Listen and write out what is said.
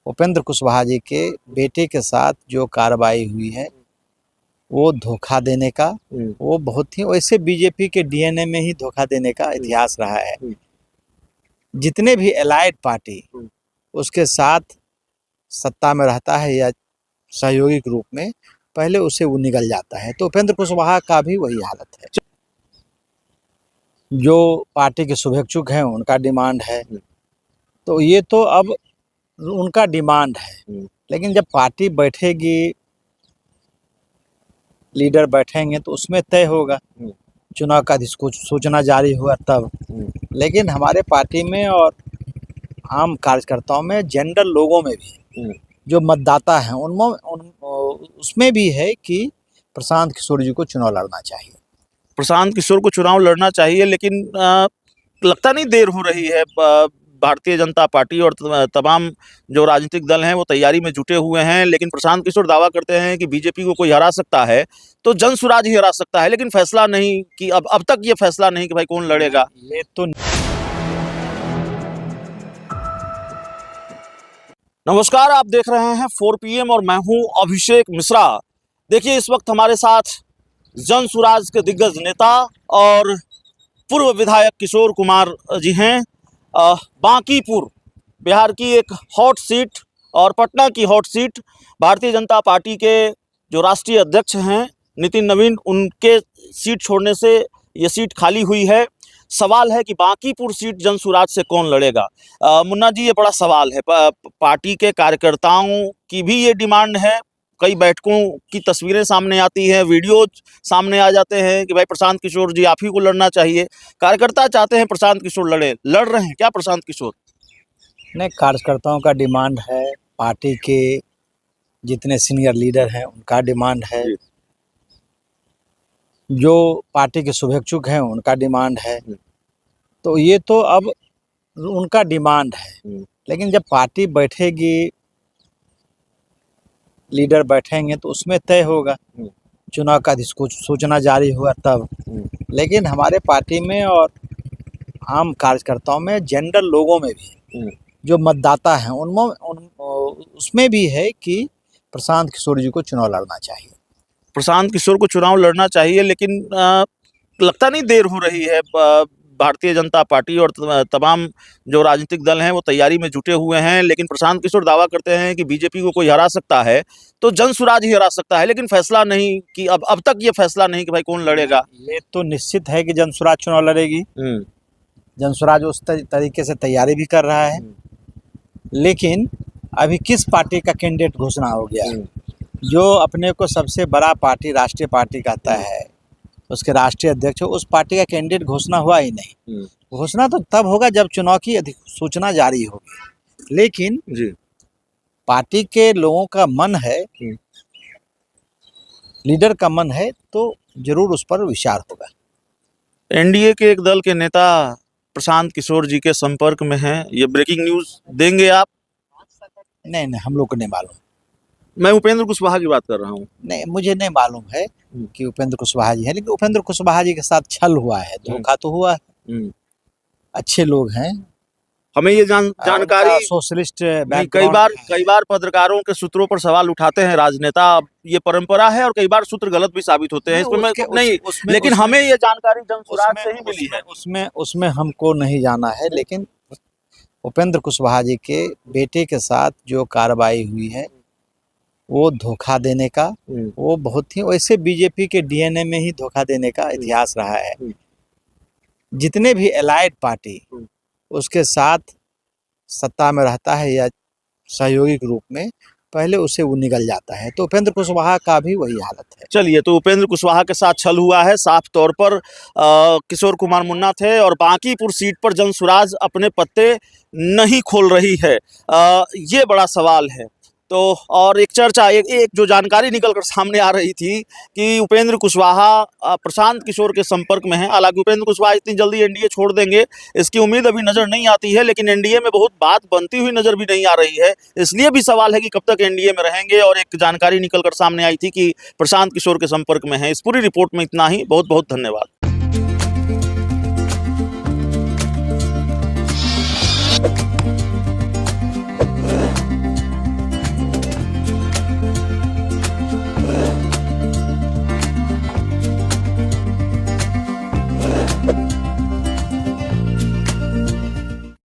उपेंद्र कुशवाहा जी के बेटे के साथ जो कार्रवाई हुई है वो धोखा देने का, वो बहुत ही वैसे बीजेपी के डीएनए में ही धोखा देने का इतिहास रहा है। जितने भी एलाइड पार्टी उसके साथ सत्ता में रहता है या सहयोगी के रूप में, पहले उसे वो निगल जाता है। तो उपेंद्र कुशवाहा का भी वही हालत है। जो पार्टी के शुभेच्छुक हैं उनका डिमांड है, तो ये तो अब उनका डिमांड है, लेकिन जब पार्टी बैठेगी, लीडर बैठेंगे तो उसमें तय होगा, चुनाव का अधिसूचना जारी हुआ तब। लेकिन हमारे पार्टी में और आम कार्यकर्ताओं में, जनरल लोगों में भी, जो मतदाता हैं उनमें उसमें भी है कि प्रशांत किशोर जी को चुनाव लड़ना चाहिए। प्रशांत किशोर को चुनाव लड़ना चाहिए, लेकिन लगता नहीं देर हो रही है। भारतीय जनता पार्टी और तमाम जो राजनीतिक दल हैं वो तैयारी में जुटे हुए हैं, लेकिन प्रशांत किशोर दावा करते हैं कि बीजेपी को कोई हरा सकता है तो जनसुराज ही हरा सकता है, लेकिन फैसला नहीं कि अब तक ये फैसला नहीं कि भाई कौन लड़ेगा। ये तो नमस्कार, आप देख रहे हैं 4 PM और मैं हूं अभिषेक मिश्रा। देखिए, इस वक्त हमारे साथ जनसुराज के दिग्गज नेता और पूर्व विधायक किशोर कुमार जी हैं। बांकीपुर बिहार की एक हॉट सीट और पटना की hot seat, Bharatiya Janata party के जो राष्ट्रीय अध्यक्ष हैं नितिन नवीन, उनके सीट छोड़ने से ये सीट खाली हुई है। सवाल है कि बांकीपुर सीट जनसुराज से कौन लड़ेगा। मुन्ना जी, ये बड़ा सवाल है। पार्टी के कार्यकर्ताओं की भी ये डिमांड है। कई बैठकों की तस्वीरें सामने आती हैं, वीडियो सामने आ जाते हैं कि भाई प्रशांत किशोर जी आप ही को लड़ना चाहिए। कार्यकर्ता चाहते हैं प्रशांत किशोर लड़ रहे हैं क्या प्रशांत किशोर? नहीं, कार्यकर्ताओं का डिमांड है, पार्टी के जितने सीनियर लीडर हैं उनका डिमांड है, जो पार्टी के शुभेच्छुक हैं उनका डिमांड है। तो ये तो अब उनका डिमांड है, लेकिन जब पार्टी बैठेगी, लीडर बैठेंगे तो उसमें तय होगा, चुनाव का अधिसूचना जारी हुआ तब। लेकिन हमारे पार्टी में और आम कार्यकर्ताओं में, जनरल लोगों में भी, जो मतदाता हैं उनमें उसमें भी है कि प्रशांत किशोर जी को चुनाव लड़ना चाहिए। प्रशांत किशोर को चुनाव लड़ना चाहिए, लेकिन लगता नहीं देर हो रही है। भारतीय जनता पार्टी और तमाम जो राजनीतिक दल हैं वो तैयारी में जुटे हुए हैं, लेकिन प्रशांत किशोर दावा करते हैं कि बीजेपी को कोई हरा सकता है तो जनसुराज ही हरा सकता है, लेकिन फैसला नहीं कि अब तक ये फैसला नहीं कि भाई कौन लड़ेगा। ये तो निश्चित है कि जनसुराज चुनाव लड़ेगी। जनसुराज उस तरीके से तैयारी भी कर रहा है, लेकिन अभी किस पार्टी का कैंडिडेट घोषणा हो गया? जो अपने को सबसे बड़ा पार्टी, राष्ट्रीय पार्टी कहता है, उसके राष्ट्रीय अध्यक्ष, उस पार्टी का कैंडिडेट घोषणा हुआ ही नहीं। घोषणा तो तब होगा जब चुनाव की अधिसूचना जारी होगी। लेकिन पार्टी के लोगों का मन है, लीडर का मन है, तो जरूर उस पर विचार होगा। एनडीए के एक दल के नेता प्रशांत किशोर जी के संपर्क में हैं, ये ब्रेकिंग न्यूज देंगे आप? नहीं, हम लोग को नहीं मालूम। मैं उपेंद्र कुशवाहा की बात कर रहा हूँ। नहीं, मुझे नहीं मालूम है कि उपेंद्र कुशवाहा जी है, लेकिन उपेंद्र कुशवाहा जी के साथ छल हुआ है, धोखा तो हुआ है। अच्छे लोग हैं, हमें ये जानकारी सोशलिस्ट कई बार पत्रकारों के सूत्रों पर सवाल उठाते हैं राजनेता, ये परंपरा है और कई बार सूत्र गलत भी साबित होते हैं। लेकिन हमें ये जानकारी जनसुराज से ही मिली है। उसमें हमको नहीं जाना है, लेकिन उपेंद्र कुशवाहा जी के बेटे के साथ जो कार्रवाई हुई है वो धोखा देने का, वो बहुत ही वैसे बीजेपी के डीएनए में ही धोखा देने का इतिहास रहा है। जितने भी एलाइड पार्टी उसके साथ सत्ता में रहता है या सहयोगी के रूप में, पहले उसे वो निगल जाता है। तो उपेंद्र कुशवाहा का भी वही हालत है। चलिए, तो उपेंद्र कुशवाहा के साथ छल हुआ है, साफ तौर पर किशोर कुमार मुन्ना थे, और बांकीपुर सीट पर जनसुराज अपने पत्ते नहीं खोल रही है। ये बड़ा सवाल है। तो और एक चर्चा, एक जो जानकारी निकलकर सामने आ रही थी कि उपेंद्र कुशवाहा प्रशांत किशोर के संपर्क में है। हालांकि उपेंद्र कुशवाहा इतनी जल्दी एनडीए छोड़ देंगे इसकी उम्मीद अभी नजर नहीं आती है, लेकिन एनडीए में बहुत बात बनती हुई नजर भी नहीं आ रही है। इसलिए भी सवाल है कि कब तक एनडीए में रहेंगे। और एक जानकारी निकलकर सामने आई थी कि प्रशांत किशोर के संपर्क में है। इस पूरी रिपोर्ट में इतना ही। बहुत बहुत धन्यवाद। हैं।